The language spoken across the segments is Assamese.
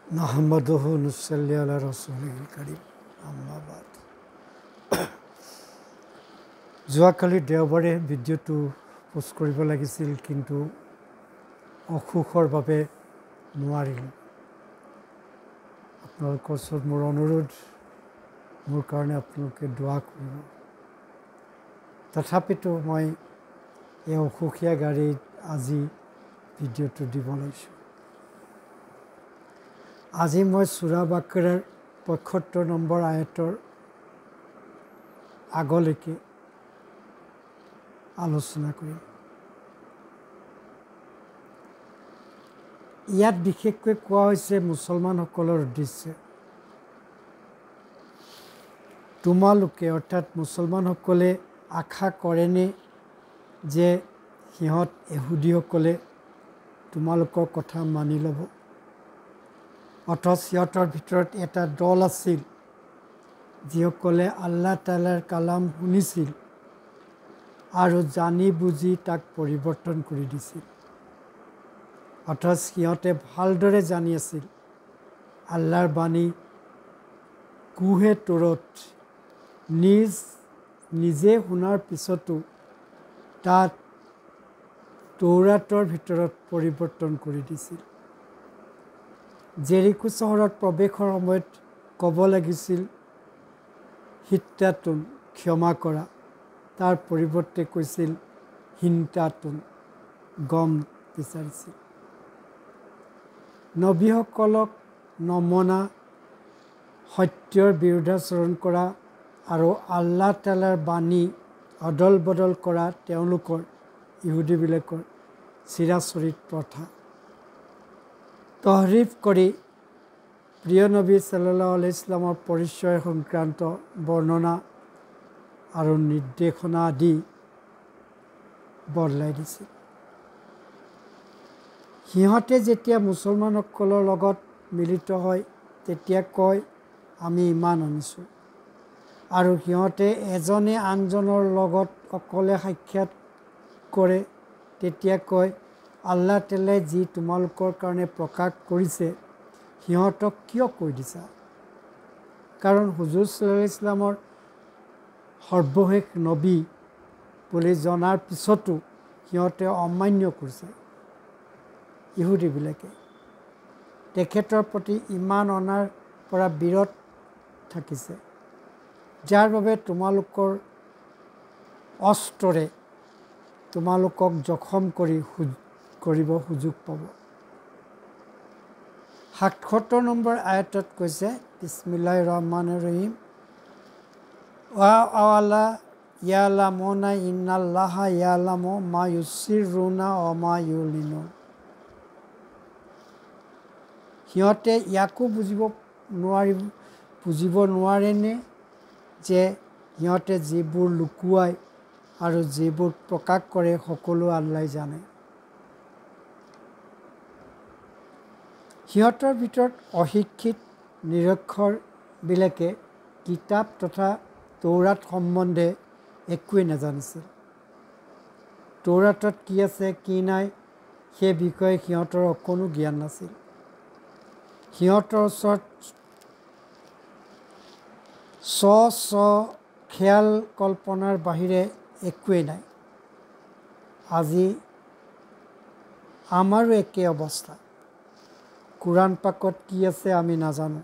নাহমাদুহু নুছল্লি আলা ৰাছূলিল কাৰীম আম্মা বাদ। যোৱাকালি দেওবাৰে ভিডিঅ'টো পোষ্ট কৰিব লাগিছিল, কিন্তু অসুখৰ বাবে নোৱাৰিলোঁ। আপোনালোকৰ ওচৰত মোৰ অনুৰোধ, মোৰ কাৰণে আপোনালোকে দোৱা কৰিব। তথাপিতো মই এই অসুখীয়া গাড়ীত আজি ভিডিঅ'টো দিব লৈছোঁ। আজি মই সূৰা বাকাৰাৰ ৭৫ নম্বৰ আয়াতৰ আগলৈকে আলোচনা কৰিম। ইয়াত বিশেষকৈ কোৱা হৈছে মুছলমানসকলৰ উদ্দেশ্যে। তোমালোকে অৰ্থাৎ মুছলমানসকলে আশা কৰেনে যে সিহঁত ইহুদীসকলে তোমালোকৰ কথা মানি ল'ব? অথচ সিহঁতৰ ভিতৰত এটা দল আছিল যিসকলে আল্লাহ তাআলাৰ কালাম শুনিছিল আৰু জানি বুজি তাক পৰিৱৰ্তন কৰি দিছিল। অথচ সিহঁতে ভালদৰে জানি আছিল আল্লাহৰ বাণী কোহে তোৰত নিজে শুনাৰ পিছতো তাত তৌৰাতৰ ভিতৰত পৰিৱৰ্তন কৰি দিছিল। জেৰিকো চহৰত প্ৰৱেশৰ সময়ত ক'ব লাগিছিল হিত্তাতুন, ক্ষমা কৰা, তাৰ পৰিৱৰ্তে কৈছিল হিন্তাতুন, গম বিচাৰিছিল। নবীসকলক নমনা, সত্যৰ বিৰুদ্ধাচৰণ কৰা আৰু আল্লাহ তাআলাৰ বাণী অদল বদল কৰা তেওঁলোকৰ ইহুদীবিলাকৰ চিৰাচৰিত প্ৰথা। তহৰিফ কৰি প্ৰিয় নবী সাল্লাল্লাহু আলাইহি ওয়াসাল্লামৰ পৰিচয় সংক্ৰান্ত বৰ্ণনা আৰু নিৰ্দেশনা আদি বদলাই দিছিল। সিহঁতে যেতিয়া মুছলমানসকলৰ লগত মিলিত হয় তেতিয়া কয় আমি ইমান আনিছোঁ, আৰু সিহঁতে এজনে আনজনৰ লগত অকলে সাক্ষাৎ কৰে তেতিয়া কয় আল্লাহ তাআলাই যি তোমালোকৰ কাৰণে প্ৰকাশ কৰিছে সিহঁতক কিয় কৈ দিছা? কাৰণ হুজুৰ সাল্লাল্লাহু আলাইহি ওয়াসাল্লামৰ সৰ্বশেষ নবী বুলি জনাৰ পিছতো সিহঁতে অমান্য কৰিছে। ইহুদীবিলাকে তেখেতৰ প্ৰতি ঈমান অনাৰ পৰা বিৰত থাকিছে, যাৰ বাবে তোমালোকৰ অস্ত্ৰৰে তোমালোকক জখম কৰিব সুযোগ পাব। ৭৭ নম্বৰ আয়াতত কৈছে বিসমিল্লাহিৰ ৰহমানিৰ ৰহিম ওয়া আৱালা ইয়ালামুনা ইন্নাল্লাহা ইয়ালামু মা ইউছিৰুনা ওয়া মা ইউলিনুন। সিহঁতে ইয়াকো বুজিব নোৱাৰেনে যে সিহঁতে যিবোৰ লুকুৱাই আৰু যিবোৰ প্ৰকাশ কৰে সকলো আল্লাই জানে। সিহঁতৰ ভিতৰত অশিক্ষিত নিৰক্ষৰবিলাকে কিতাপ তথা তৌৰাত সম্বন্ধে একোৱেই নাজানিছিল। তৌৰাতত কি আছে কি নাই সেই বিষয়ে সিহঁতৰ অকণো জ্ঞান নাছিল। সিহঁতৰ ওচৰত খেয়াল কল্পনাৰ বাহিৰে একোৱেই নাই। আজি আমাৰো একেই অৱস্থা। কোৰাণ পাকত কি আছে আমি নাজানো।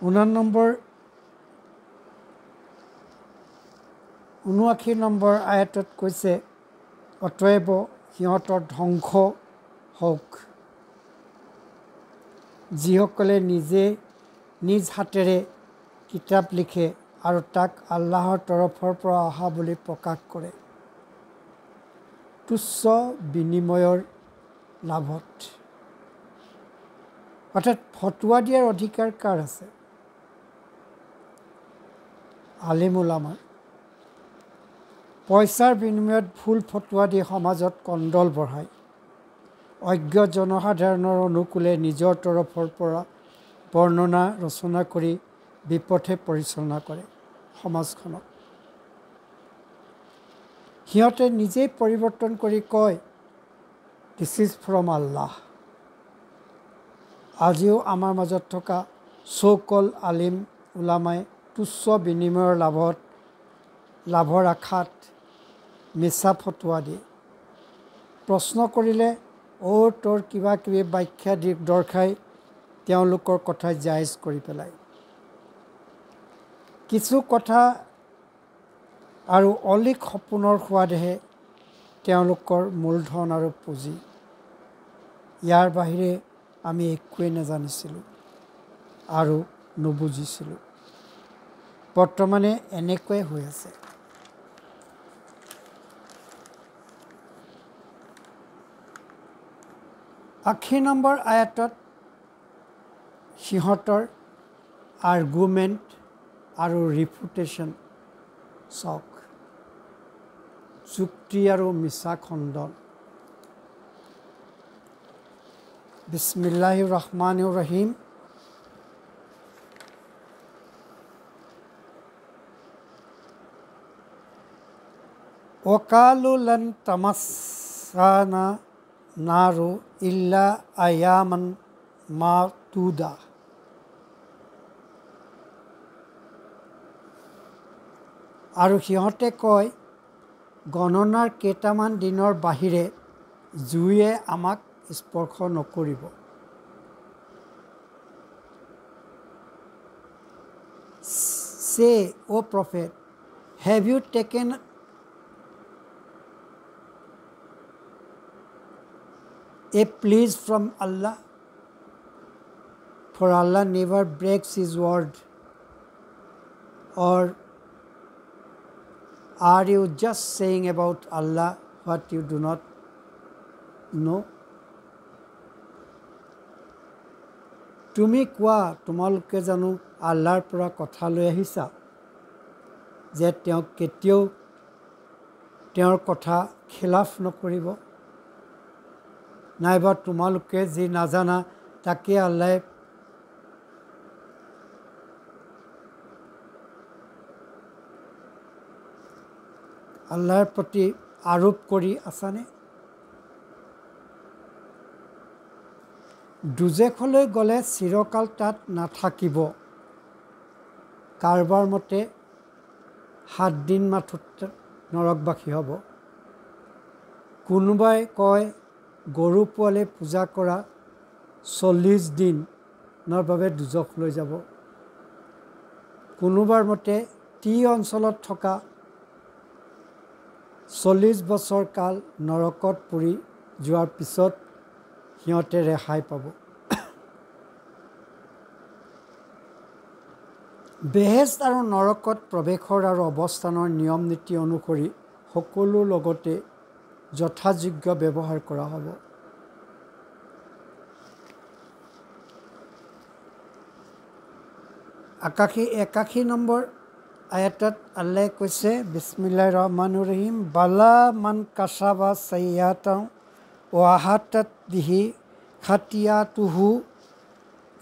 ৭৯ নম্বৰ আয়াতত কৈছে অতএব সিহঁতৰ ধ্বংস হওক যিসকলে নিজ হাতেৰে কিতাপ লিখে আৰু তাক আল্লাহৰ তৰফৰ পৰা অহা বুলি প্ৰকাশ কৰে তুচ্ছ বিনিময়ৰ লাভত। অৰ্থাৎ ফটোৱা দিয়াৰ অধিকাৰ কাৰ আছে? আলিম উলামাৰ। পইচাৰ বিনিময়ত ভুল ফটোৱা দি সমাজত কণ্ডল বঢ়ায়, অজ্ঞ জনসাধাৰণৰ অনুকূলে নিজৰ তৰফৰ পৰা বৰ্ণনা ৰচনা কৰি বিপথে পৰিচালনা কৰে সমাজখনক। সিহঁতে নিজেই পৰিৱৰ্তন কৰি কয় দিছ ইজ ফ্ৰম আল্লাহ। আজিও আমাৰ মাজত থকা চৌকল আলিম ওলামাই তুচ্ছ বিনিময়ৰ লাভৰ আশাত মিছা ফটোৱা দিয়ে। প্ৰশ্ন কৰিলে তোৰ কিবা কিবি ব্যাখ্যা দৰ্শাই তেওঁলোকৰ কথা জায়েজ কৰি পেলায়। কিছু কথা আৰু অলিক সপোনৰ সোৱাদহে তেওঁলোকৰ মূলধন আৰু পুঁজি। ইয়াৰ বাহিৰে আমি একোৱেই নাজানিছিলোঁ আৰু নুবুজিছিলোঁ। বৰ্তমানে এনেকুৱাই হৈ আছে। আশী নম্বৰ আয়াতত সিহঁতৰ আৰ্গুমেণ্ট আৰু ৰিফুটেশ্যন চাওক। যুক্তি আৰু মিছা খণ্ডন। বিস্মিল্লাহিৰ ৰহমানিৰ ৰহিম। ওয়াকালু লান তামাসসানা নাৰু ইল্লা আয়ামান মাদুদা। আৰু সিহঁতে কয় গণনাৰ কেইটামান দিনৰ বাহিৰে জুয়ে আমাক স্পৰ্শ নকৰিব। Say, O Prophet, have you taken a pledge from Allah? For Allah never breaks his word. Or are you just saying about Allah what you do not know? তুমি কোৱা, তোমালোকে জানো আল্লাহৰ পৰা কথা লৈ আহিছা যে তেওঁ কেতিয়াও তেওঁৰ কথা খিলাফ নকৰিব? নাইবা তোমালোকে যি নাজানা তাকে আল্লাহৰ প্ৰতি আৰোপ কৰি আছানে? দুজেখলৈ গ'লে চিৰকাল তাত নাথাকিব। কাৰোবাৰ মতে 7 দিন মাথোঁ নৰকবাসী হ'ব। কোনোবাই কয় গৰু পোৱালি পূজা কৰা 40 দিনৰ বাবে দুজখলৈ যাব। কোনোবাৰ মতে টি অঞ্চলত থকা 40 বছৰ কাল নৰকত পৰি যোৱাৰ পিছত সিহঁতে ৰেহাই পাব। বেহেস্ত আৰু নৰকত প্ৰৱেশৰ আৰু অৱস্থানৰ নিয়ম নীতি অনুসৰি সকলো লগতে যথাযোগ্য ব্যৱহাৰ কৰা হ'ব। একাশী নম্বৰ আয়াতত আল্লাহে কৈছে বিস্মিল্লাহিৰ ৰহমানিৰ ৰহিম। বালা মান কাসাবা সাইয়াতাও ওয়া আহাতাত বিহি খাতিয়াতুহু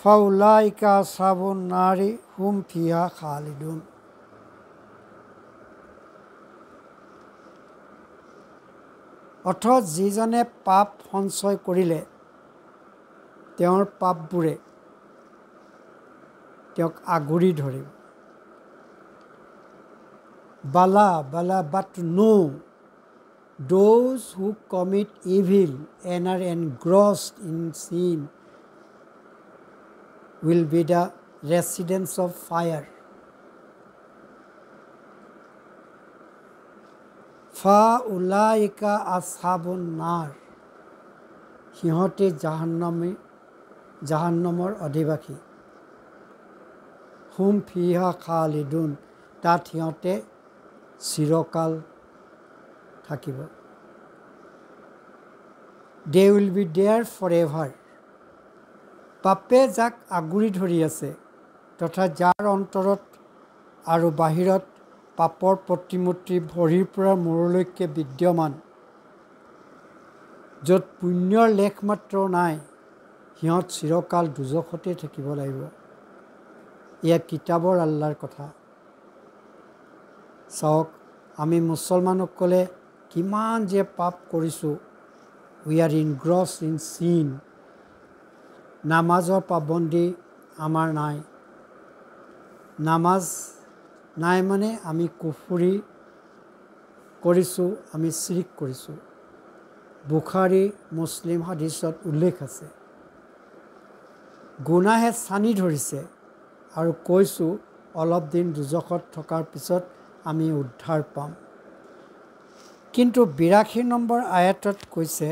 ফাউলাইকা আসহাবুন নারি হুম ফিহা খালিদুন। অৰ্থাৎ যিজনে পাপ সঞ্চয় কৰিলে তেওঁৰ পাপবোৰে তেওঁক আগুৰি ধৰিব। বালা but no, those who commit evil and are engrossed in sin will be the residents of fire. ফাউলাইকা আসহাবুন নাৰ, সিহঁতে জাহান্নামৰ অধিবাসী। হুম ফিহা খালিদুন, তাত সিহঁতে চিৰকাল থাকিব। They will be there forever. পাপে যাক আগুৰি ধৰি আছে তথা যাৰ অন্তৰত আৰু বাহিৰত পাপৰ প্ৰতিমূৰ্তি ভৰিৰ পৰা মূৰলৈকে বিদ্যমান, য'ত পুণ্যৰ লেখ মাত্ৰ নাই, সিহঁত চিৰকাল দুজখতে থাকিব লাগিব। এয়া কিতাবৰ আল্লাহৰ কথা। চাওক, আমি মুছলমানসকলে কিমান যে পাপ কৰিছোঁ উই আৰ ইনগ্ৰছ ইন চিন। নামাজৰ পাবন্দী আমাৰ নাই। নামাজ নাই মানে আমি কুফুৰী কৰিছোঁ, আমি চিৰিক কৰিছোঁ। বুখাৰী মুছলিম হাদিছত উল্লেখ আছে। গুনাহে ছানি ধৰিছে আৰু কৈছোঁ অলপ দিন দুজখত থকাৰ পিছত আমি উদ্ধাৰ পাম। কিন্তু ৮২ নম্বৰ আয়াতত কৈছে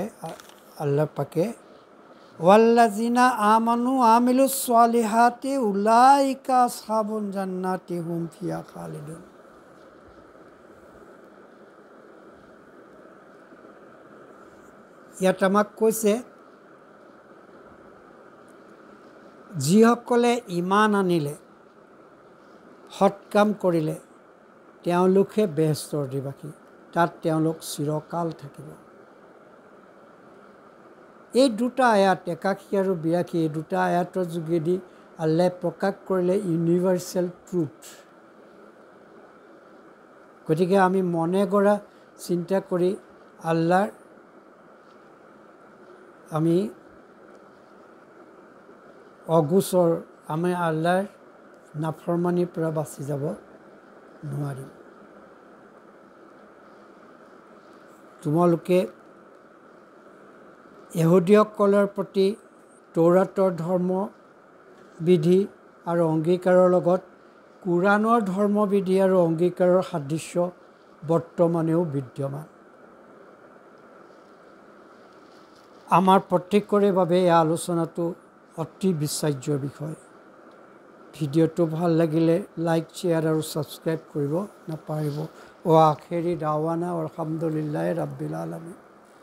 আল্লাহ পাকে, ৱাল্লাযিনা আমানু আমিলুছ ছলিহাতি উলাইকা আসহাবুল জান্নাতি হুম ফিহা খালিদুন। ইয়াত আমাক কৈছে যিসকলে ঈমান আনিলে, সৎকাম কৰিলে, তেওঁলোকহে বেহেস্তৰ অধিবাসী, তাত তেওঁলোক চিৰকাল থাকিব। এই দুটা আয়াত ৮১ আৰু ৮২ এই দুটা আয়াতৰ যোগেদি আল্লাহে প্ৰকাশ কৰিলে ইউনিভাৰ্চেল ট্ৰুথ। গতিকে আমি মনে গঢ়া চিন্তা কৰি আল্লাহৰ আমি অগোচৰ, আমি আল্লাহৰ নাফৰমানিৰ পৰা বাচি যাব নোৱাৰিম। তোমালোকে ইহুদীসকলৰ প্ৰতি তৌৰাতৰ ধৰ্মবিধি আৰু অংগীকাৰৰ লগত কোৰাণৰ ধৰ্মবিধি আৰু অংগীকাৰৰ সাদৃশ্য বৰ্তমানেও বিদ্যমান। আমাৰ প্ৰত্যেকৰে বাবে এই আলোচনাটো অতি বিশ্বাস্যৰ বিষয়। ভিডিঅ'টো ভাল লাগিলে লাইক, শ্বেয়াৰ আৰু ছাবস্ক্ৰাইব কৰিব নাপাহৰিব। আখিৰি দাৱানা আলহামদুলিল্লাহি ৰাব্বিল আলামিন।